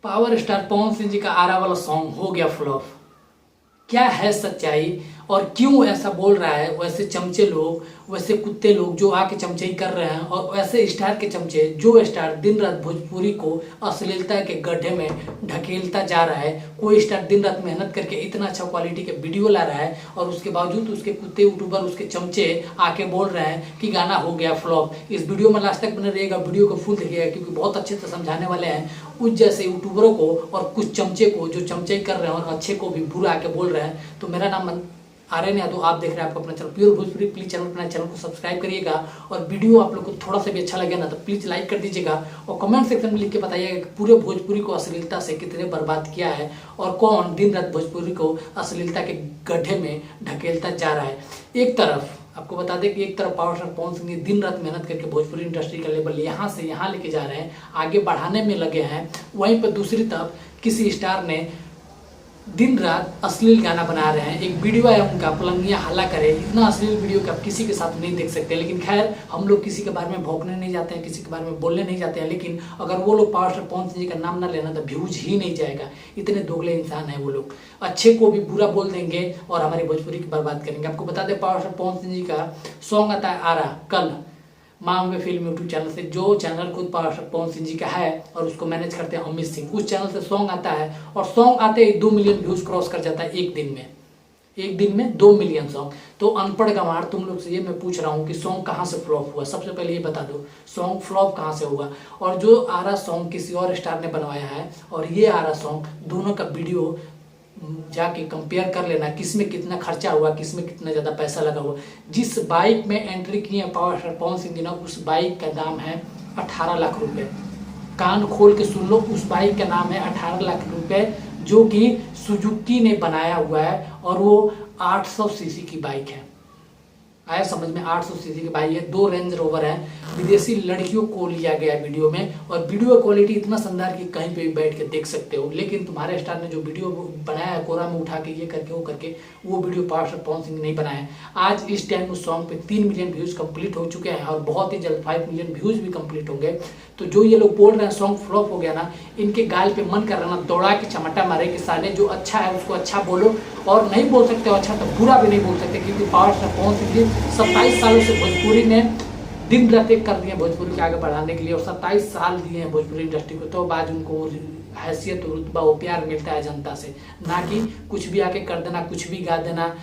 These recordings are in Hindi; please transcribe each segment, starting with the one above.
पावर स्टार पवन सिंह जी का आरा वाला सॉन्ग हो गया फ्लॉप। क्या है सच्चाई और क्यों ऐसा बोल रहा है? वैसे चमचे लोग, वैसे कुत्ते लोग जो आके चमचई कर रहे हैं, और वैसे स्टार के चमचे जो स्टार दिन रात भोजपुरी को अश्लीलता के गड्ढे में ढकेलता जा रहा है। कोई स्टार दिन रात मेहनत करके इतना अच्छा क्वालिटी के वीडियो ला रहा है और उसके बावजूद उसके कुत्ते यूट्यूबर, उसके चमचे आके बोल रहे हैं कि गाना हो गया फ्लॉप। इस वीडियो में लास्ट तक बने रहिएगा, वीडियो को फुल देखिएगा क्योंकि बहुत अच्छे से समझाने वाले हैं उस जैसे यूट्यूबरों को और कुछ चमचे को जो चमचई कर रहे हैं और अच्छे को भी बुरा आके बोल रहे हैं। तो मेरा नाम आर्यन यादव, आप देख रहे हैं आपका अपना चैनल प्योर भोजपुरी। प्लीज अपना चैनल को सब्सक्राइब करिएगा और वीडियो आप लोग को थोड़ा सा भी अच्छा लगे ना तो प्लीज लाइक कर दीजिएगा और कमेंट सेक्शन में लिख के बताइएगा कि पूरे भोजपुरी को अश्लीलता से कितने बर्बाद किया है और कौन दिन रात भोजपुरी को अश्लीलता के गड्ढे में ढकेलता जा रहा है। एक तरफ आपको बता दें कि एक तरफ पावर स्टार पवन सिंह दिन रात मेहनत करके भोजपुरी इंडस्ट्री का लेवल यहाँ से यहाँ लेके जा रहे हैं, आगे बढ़ाने में लगे हैं। वहीं पर दूसरी तरफ किसी स्टार ने दिन रात अश्लील गाना बना रहे हैं। एक वीडियो है उनका, पलंगियाँ हल्ला करे, इतना अश्लील वीडियो कि आप किसी के साथ नहीं देख सकते। लेकिन खैर, हम लोग किसी के बारे में भौंकने नहीं जाते हैं, किसी के बारे में बोलने नहीं जाते हैं। लेकिन अगर वो लोग पावर स्टार पवन सिंह जी का नाम ना लेना तो व्यूज ही नहीं जाएगा। इतने दोगले इंसान है वो लोग, अच्छे को भी बुरा बोल देंगे और हमारी भोजपुरी की बर्बाद करेंगे। आपको बता दें पावर स्टार पवन सिंह जी का सॉन्ग आता है आरा कल माँ में फिल्म यूट्यूब चैनल से, जो चैनल खुद पावर स्टार पवन सिंह जी का है और उसको मैनेज करते हैं अमित सिंह। उस चैनल से सॉन्ग आता है और सॉन्ग आते ही 2 मिलियन व्यूज क्रॉस कर जाता है एक दिन में 2 मिलियन सॉन्ग। तो अनपढ़ गंवार तुम लोग से ये मैं पूछ रहा हूँ कि सॉन्ग कहाँ से फ्लॉप हुआ? सबसे पहले ये बता दो सॉन्ग फ्लॉप कहाँ से हुआ। और जो आरा सॉन्ग किसी और स्टार ने बनवाया है और ये आरा सॉन्ग, दोनों का वीडियो जाके कंपेयर कर लेना, किसमें कितना खर्चा हुआ, किसमें कितना ज्यादा पैसा लगा हुआ। जिस बाइक में एंट्री की है पावर स्टार पवन सिंह जी ने, उस बाइक का दाम है 18 लाख रुपए। कान खोल के सुन लो, उस बाइक का नाम है 18 लाख रुपए, जो कि सुजुकी ने बनाया हुआ है और वो 800 सीसी की बाइक है। आया समझ में? 800 सीसी की बाइक है, 2 रेंज रोवर है। विदेशी लड़कियों को लिया गया वीडियो में और वीडियो क्वालिटी इतना शानदार कि कहीं पे भी बैठ के देख सकते हो। लेकिन तुम्हारे स्टार ने जो वीडियो बनाया है कोरा में उठा के ये करके वो करके, वो video power star Pawan Singh ने नहीं बनाया। आज इस टाइम उस सॉन्ग पे 3 मिलियन व्यूज कंप्लीट हो चुके हैं और बहुत ही जल्द 5 मिलियन व्यूज भी कंप्लीट होंगे। तो जो ये लोग बोल रहे हैं सॉन्ग फ्लॉप हो गया ना, इनके गाल पे मन कर रहा ना दौड़ा के चमटा मारे कि साले जो अच्छा है उसको अच्छा बोलो, और नहीं बोल सकते हो अच्छा तो बुरा भी नहीं बोल सकते। क्योंकि पावर स्टार पवन सिंह जी 27 सालों से भोजपुरी में दिन रात एक कर दिए भोजपुरी के आगे बढ़ाने के लिए, और 27 साल दिए हैं भोजपुरी इंडस्ट्री को। तो बाद उनको हैसियत और रुतबा वो प्यार मिलता है जनता से, ना कि कुछ भी आके कर देना, कुछ भी गा देना।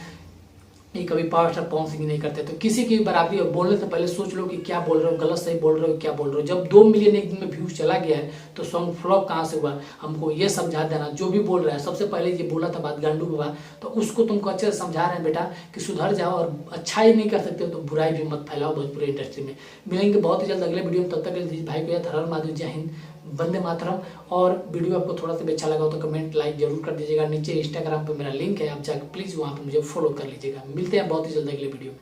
ये कभी पावर स्टार पवन सिंह नहीं करते। तो किसी की बराबरी और बोलने से पहले सोच लो कि क्या बोल रहे हो, गलत सही बोल रहे हो, क्या बोल रहे हो। जब 2 मिलियन एक दिन में व्यूज चला गया है तो सॉन्ग फ्लॉप कहाँ से हुआ? हमको ये समझा देना। जो भी बोल रहा है, सबसे पहले ये बोला था बात गांडू बाबा, तो उसको तुमको अच्छे से समझा रहे हैं बेटा कि सुधर जाओ, और अच्छा ही नहीं कर सकते हो तो बुराई भी मत फैलाओ भोजपुरी इंडस्ट्री में। मिलेंगे बहुत ही जल्द अगले वीडियो में, तब तक के लिए भाई को याद, हर हर महादेव, जय हिंद, वंदे मातरम। और वीडियो आपको थोड़ा सा भी अच्छा लगा हो तो कमेंट लाइक जरूर कर दीजिएगा। नीचे इंस्टाग्राम पे मेरा लिंक है, आप जाकर प्लीज वहाँ पे मुझे फॉलो कर लीजिएगा। मिलते हैं बहुत ही जल्द अगले वीडियो में।